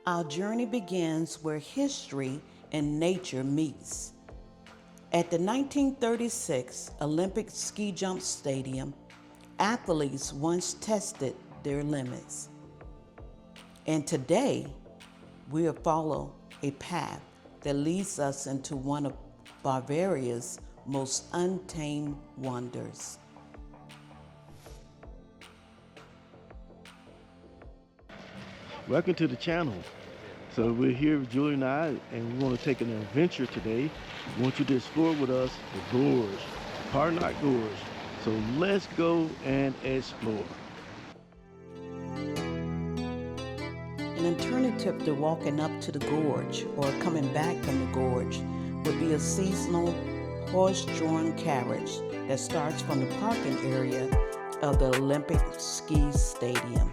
Our journey begins where history and nature meets. At the 1936 Olympic ski jump stadium, athletes once tested their limits. And today, we'll follow a path that leads us into one of Bavaria's most untamed wonders. Welcome to the channel. So we're here with Julie and I, and we want to take an adventure today. We want you to explore with us the gorge, Partnach Gorge. So let's go and explore. An alternative to walking up to the gorge or coming back from the gorge would be a seasonal horse-drawn carriage that starts from the parking area of the Olympic ski stadium.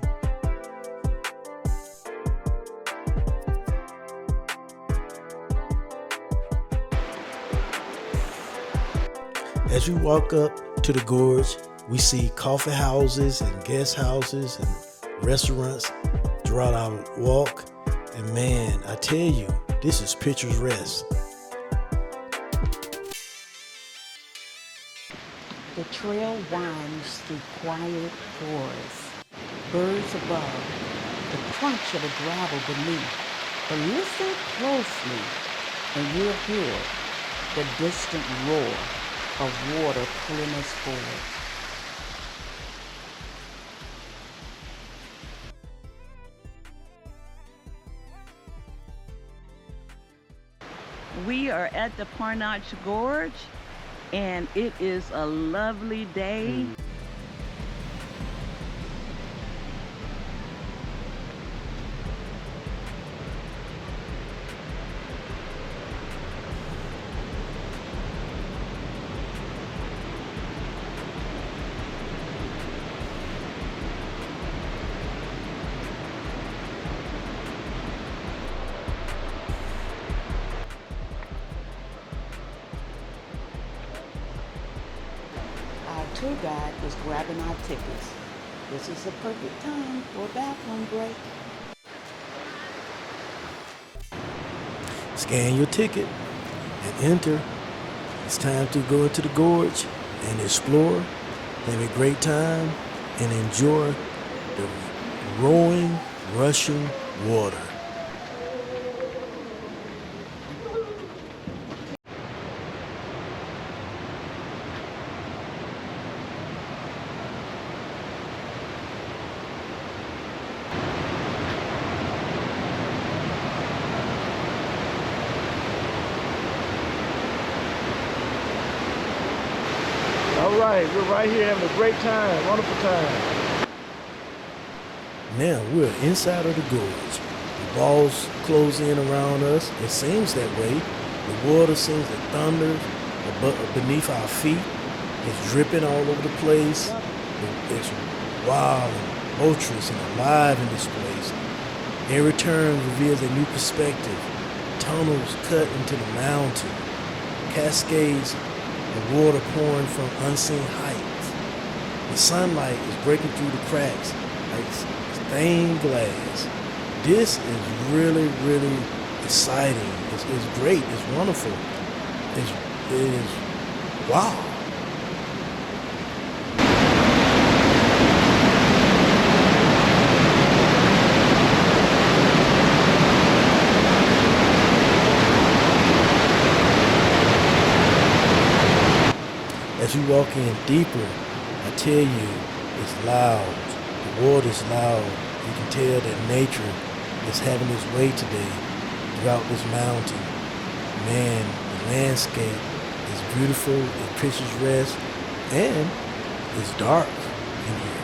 As we walk up to the gorge, we see coffee houses and guest houses and restaurants throughout our walk. And man, I tell you, this is picturesque. The trail winds through quiet forests, birds above, the crunch of the gravel beneath. But listen closely and you'll hear the distant roar of water pulling us forward. We are at the Partnach Gorge, and it is a lovely day. Our tour guide is grabbing our tickets. This is a perfect time for a bathroom break. Scan your ticket and enter. It's time to go into the gorge and explore, have a great time, and enjoy the roaring, rushing water. All right, we're right here having a great time, wonderful time. Now we're inside of the gorge. The walls close in around us. It seems that way. The water seems to thunder beneath our feet. It's dripping all over the place. It's wild and boisterous and alive in this place. Every turn reveals a new perspective. Tunnels cut into the mountain. Cascades of water pouring from unseen heights. The sunlight is breaking through the cracks like stained glass. This is really, really exciting. It's great. It's wonderful. It is wow. As you walk in deeper, I tell you, it's loud. The water is loud. You can tell that nature is having its way today throughout this mountain. Man, the landscape is beautiful, it's picturesque, and it's dark in here.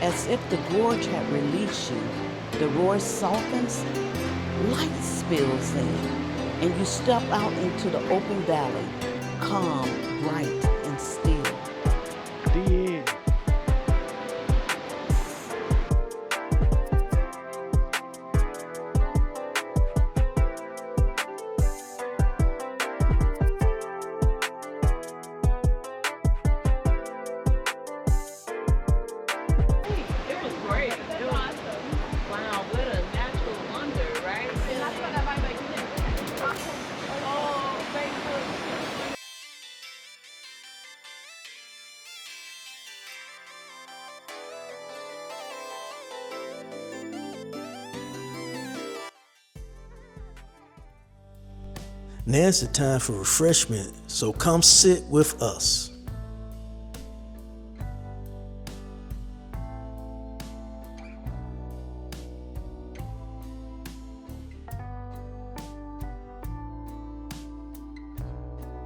As if the gorge had released you, the roar softens, light spills in, and you step out into the open valley, calm, bright, and still. The end. It was great. It was awesome. Wow, what a natural wonder, right? And that's what I like. Oh, Facebook. Now it's the time for refreshment, so come sit with us.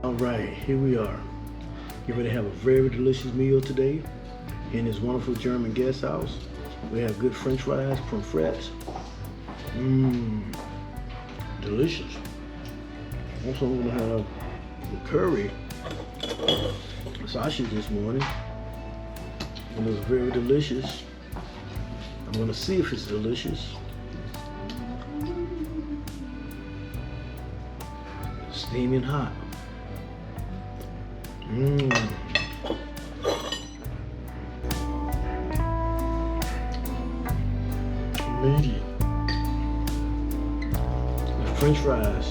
All right, here we are. Get ready to have a very delicious meal today in this wonderful German guest house. We have good French fries from Fred's. Delicious. Also, we're gonna have the curry sausage this morning. And it's very delicious. I'm gonna see if it's delicious. Steaming hot. Immediate. The French fries,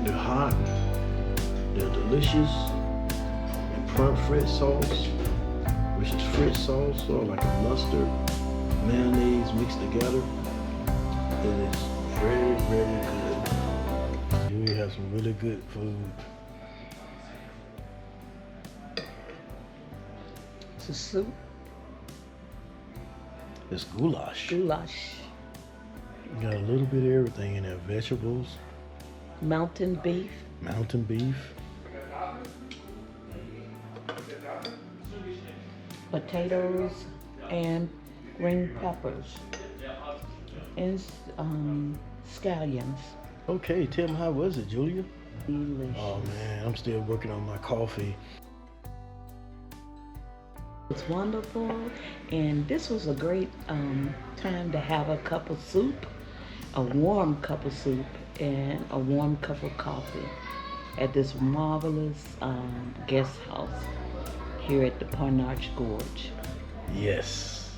they're hot, they're delicious, and prompt French sauce, which is French sauce or like a mustard, mayonnaise mixed together. It is very, very good. Here we have some really good food. It's a soup, It's goulash. goulash, You got a little bit of everything in there. Vegetables, mountain beef, mountain beef, potatoes, and green peppers, and scallions. Okay, tell me, how was it, Julia? Delicious. Oh man, I'm still working on my coffee. It's wonderful, and this was a great time to have a cup of soup, a warm cup of soup, and a warm cup of coffee at this marvelous guest house here at the Partnach Gorge. Yes,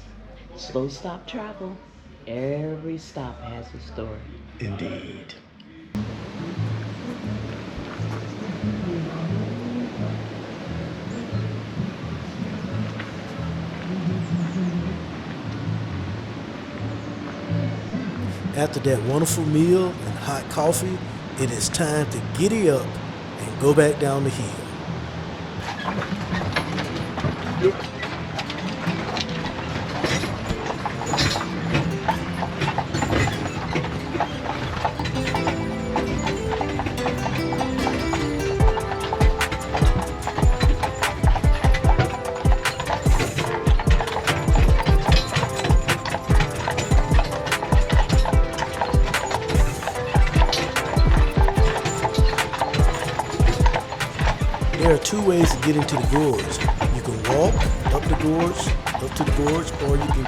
Slow stop travel. Every stop has a story. indeed. After that wonderful meal and hot coffee, it is time to giddy up and go back down the hill. There are two ways to get into the gorge. You can walk up to the gorge, or you can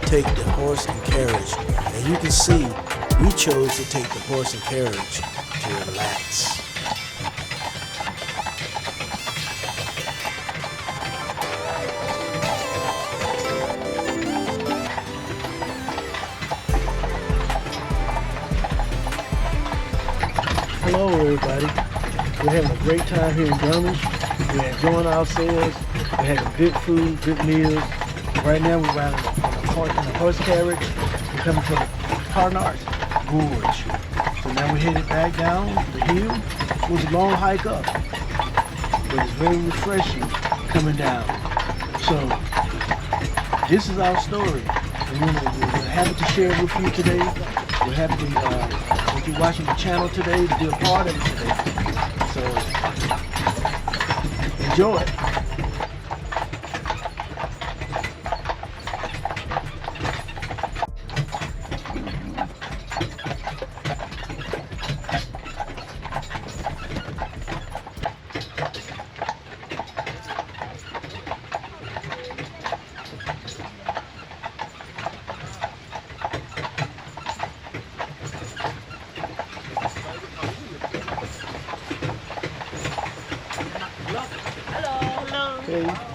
take the horse and carriage. And you can see we chose to take the horse and carriage to relax. Hello, everybody. We're having a great time here in Garmisch. We're enjoying ourselves. We're having good food, good meals. Right now, we're riding in a horse carriage. We're coming from Partnach Gorge. So now we're headed back down the hill. It was a long hike up, but it's very refreshing coming down. So this is our story. And we're happy to share it with you today. We're happy that you're watching the channel today, to be a part of it today. So enjoy. Okay.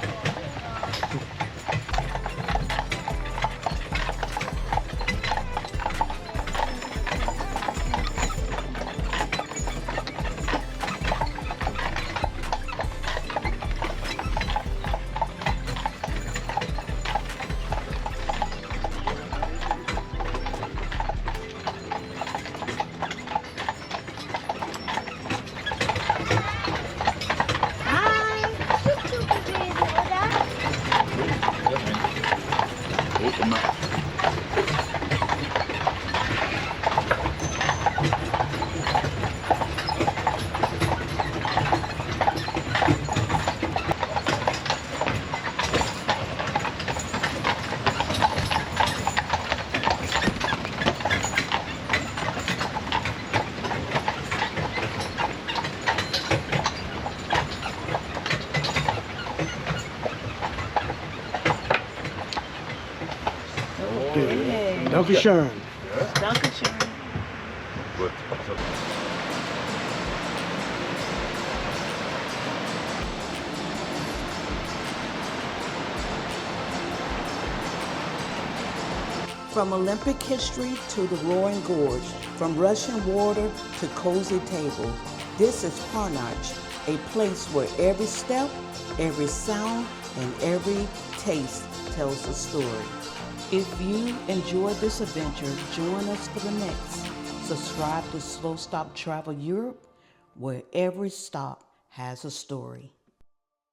Dankeschön. Dankeschön. Gut. From Olympic history to the roaring gorge, from rushing water to cozy table, this is Partnach, a place where every step, every sound, and every taste tells a story. If you enjoyed this adventure, join us for the next. Subscribe to Slow Stop Travel Europe, where every stop has a story.